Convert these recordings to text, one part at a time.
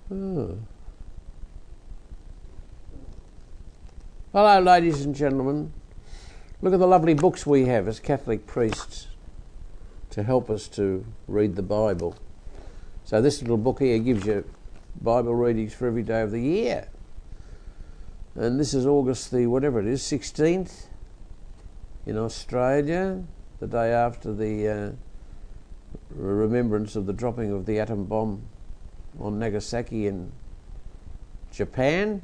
Oh. Hello, ladies and gentlemen. Look at the lovely books we have as Catholic priests to help us to read the Bible. So this little book here gives you Bible readings for every day of the year. And this is August the, whatever it is, 16th in Australia, the day after the remembrance of the dropping of the atom bomb on Nagasaki in Japan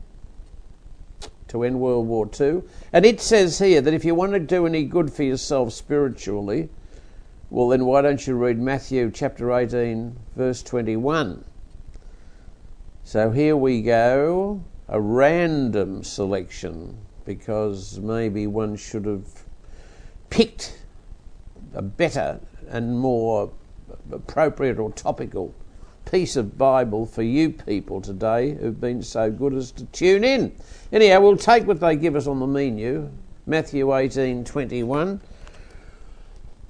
to end World War II. And it says here that if you want to do any good for yourself spiritually, well then why don't you read Matthew chapter 18 verse 21. So here we go, a random selection, because maybe one should have picked a better and more appropriate or topical piece of Bible for you people today who've been so good as to tune in. Anyhow, we'll take what they give us on the menu, Matthew 18:21,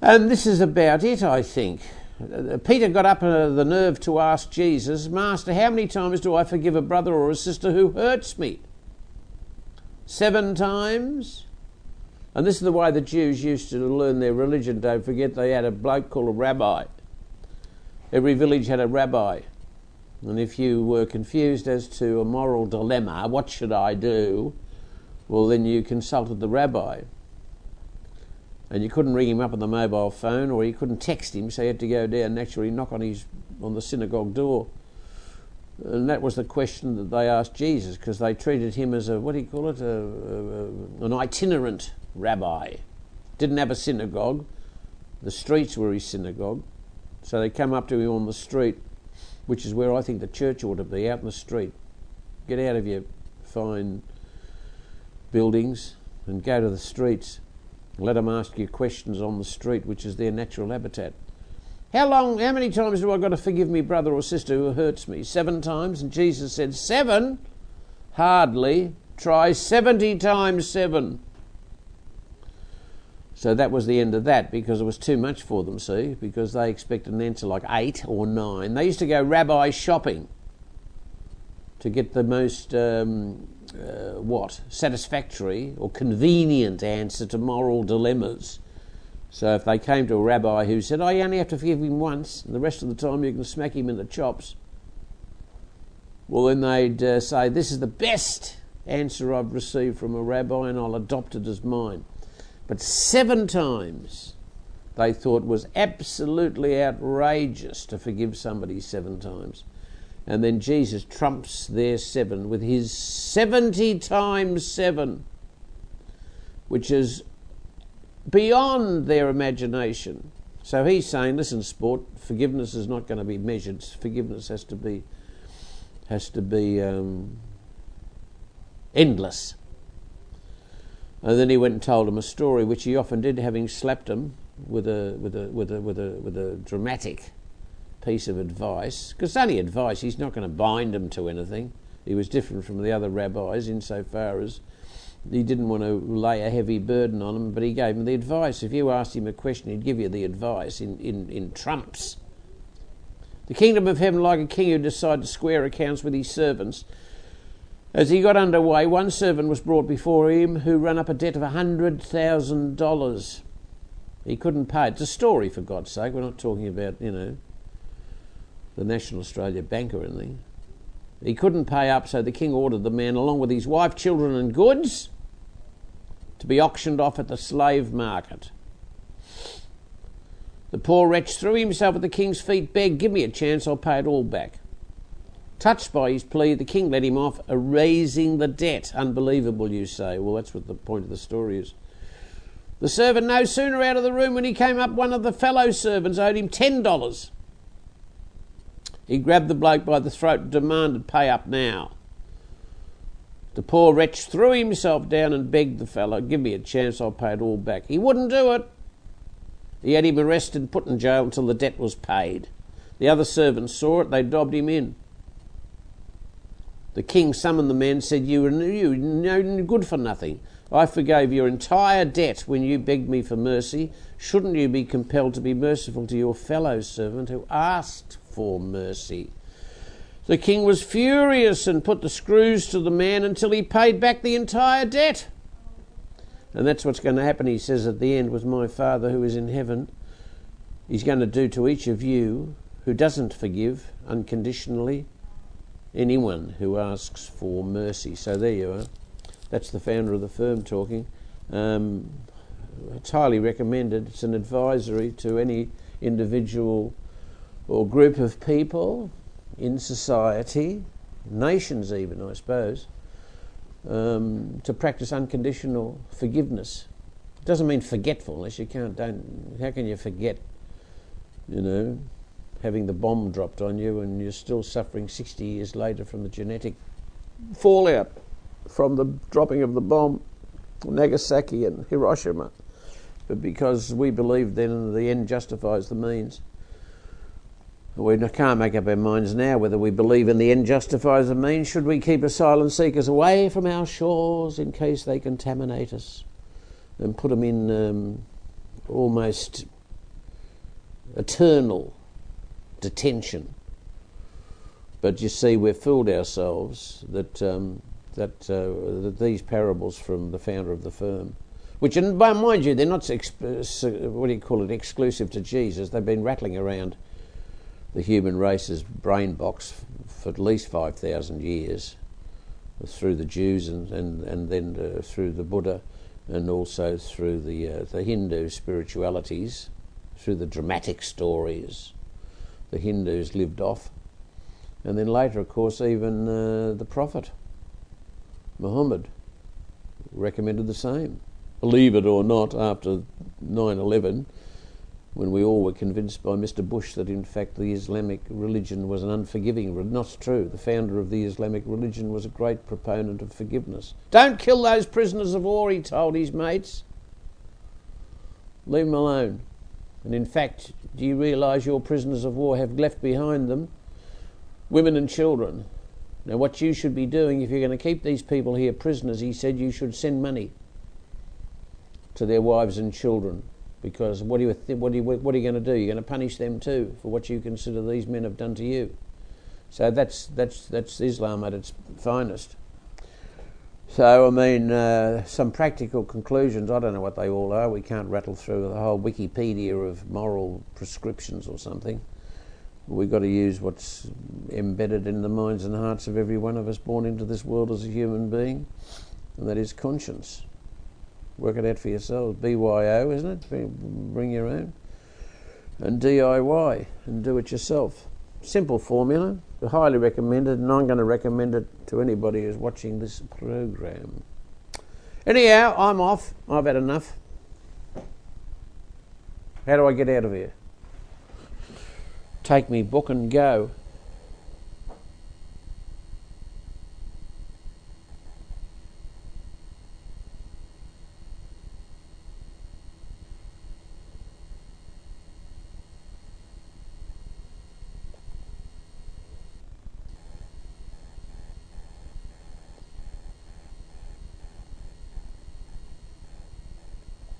and this is about it, I think. Peter got up the nerve to ask Jesus, Master, how many times do I forgive a brother or a sister who hurts me? 7 times? And this is the way the Jews used to learn their religion. Don't forget, they had a bloke called a rabbi. Every village had a rabbi. And if you were confused as to a moral dilemma, what should I do? Well, then you consulted the rabbi. And you couldn't ring him up on the mobile phone, or you couldn't text him, so you had to go down and actually knock on the synagogue door. And that was the question that they asked Jesus, because they treated him as an itinerant rabbi. Didn't have a synagogue. The streets were his synagogue. So they come up to him on the street, which is where I think the church ought to be, out in the street. Get out of your fine buildings and go to the streets. Let them ask you questions on the street, which is their natural habitat. How many times do I got to forgive me brother or sister who hurts me? 7 times? And Jesus said, 7? Hardly. Try 70 times 7. So that was the end of that, because it was too much for them, see, because they expected an answer like 8 or 9. They used to go rabbi shopping to get the most, satisfactory or convenient answer to moral dilemmas. So if they came to a rabbi who said, you only have to forgive him once, and the rest of the time you can smack him in the chops, well then they'd say, this is the best answer I've received from a rabbi and I'll adopt it as mine. But 7 times they thought was absolutely outrageous to forgive somebody 7 times. And then Jesus trumps their 7 with his 70 times 7, which is beyond their imagination. So he's saying, listen, sport, forgiveness is not going to be measured. Forgiveness has to be endless. And then he went and told him a story, which he often did, having slapped him with a dramatic piece of advice. Because it's only advice; he's not going to bind him to anything. He was different from the other rabbis insofar as he didn't want to lay a heavy burden on him, but he gave him the advice. If you asked him a question, he'd give you the advice in trumps. The kingdom of heaven, like a king who decided to square accounts with his servants. As he got underway, one servant was brought before him who ran up a debt of $100,000. He couldn't pay. It's a story, for God's sake. We're not talking about, the National Australia Bank or anything. He couldn't pay up, so the king ordered the man, along with his wife, children and goods, to be auctioned off at the slave market. The poor wretch threw himself at the king's feet, begged, give me a chance, I'll pay it all back. Touched by his plea, the king let him off, erasing the debt. Unbelievable, you say. Well, that's what the point of the story is. The servant no sooner out of the room when he came up, one of the fellow servants owed him $10. He grabbed the bloke by the throat and demanded, pay up now. The poor wretch threw himself down and begged the fellow, give me a chance, I'll pay it all back. He wouldn't do it. He had him arrested and put in jail until the debt was paid. The other servants saw it, they dobbed him in. The king summoned the men and said, you no good for nothing. I forgave your entire debt when you begged me for mercy. Shouldn't you be compelled to be merciful to your fellow servant who asked for mercy? The king was furious and put the screws to the man until he paid back the entire debt. And that's what's going to happen, he says at the end, with my Father who is in heaven. He's going to do to each of you who doesn't forgive unconditionally anyone who asks for mercy. So there you are. That's the founder of the firm talking. It's highly recommended. It's an advisory to any individual or group of people in society, nations even, I suppose, to practice unconditional forgiveness. It doesn't mean forgetfulness. How can you forget, having the bomb dropped on you and you're still suffering 60 years later from the genetic fallout from the dropping of the bomb, Nagasaki and Hiroshima. But because we believe then the end justifies the means. We can't make up our minds now whether we believe in the end justifies the means. Should we keep asylum seekers away from our shores in case they contaminate us and put them in almost eternal detention? But you see, we've fooled ourselves that these parables from the founder of the firm, which, and mind you, they're not exclusive to Jesus. They've been rattling around the human race's brain box for at least 5,000 years, through the Jews and then through the Buddha, and also through the Hindu spiritualities, through the dramatic stories the Hindus lived off, and then later, of course, even the Prophet Muhammad recommended the same. Believe it or not, after 9/11, when we all were convinced by Mr. Bush that in fact the Islamic religion was an unforgiving religion. Not true. The founder of the Islamic religion was a great proponent of forgiveness. Don't kill those prisoners of war, he told his mates. Leave them alone. And in fact, do you realise your prisoners of war have left behind them women and children? Now what you should be doing, if you're going to keep these people here prisoners, he said you should send money to their wives and children. Because what are you going to do? You're going to punish them too for what you consider these men have done to you. So that's Islam at its finest. So I mean, some practical conclusions. I don't know what they all are. We can't rattle through the whole Wikipedia of moral prescriptions or something. We've got to use what's embedded in the minds and hearts of every one of us born into this world as a human being, and that is conscience. Work it out for yourselves. BYO, isn't it? Bring your own. And DIY, and do it yourself. Simple formula, highly recommended, and I'm going to recommend it to anybody who's watching this program. Anyhow, I'm off. I've had enough. How do I get out of here? Take me book and go.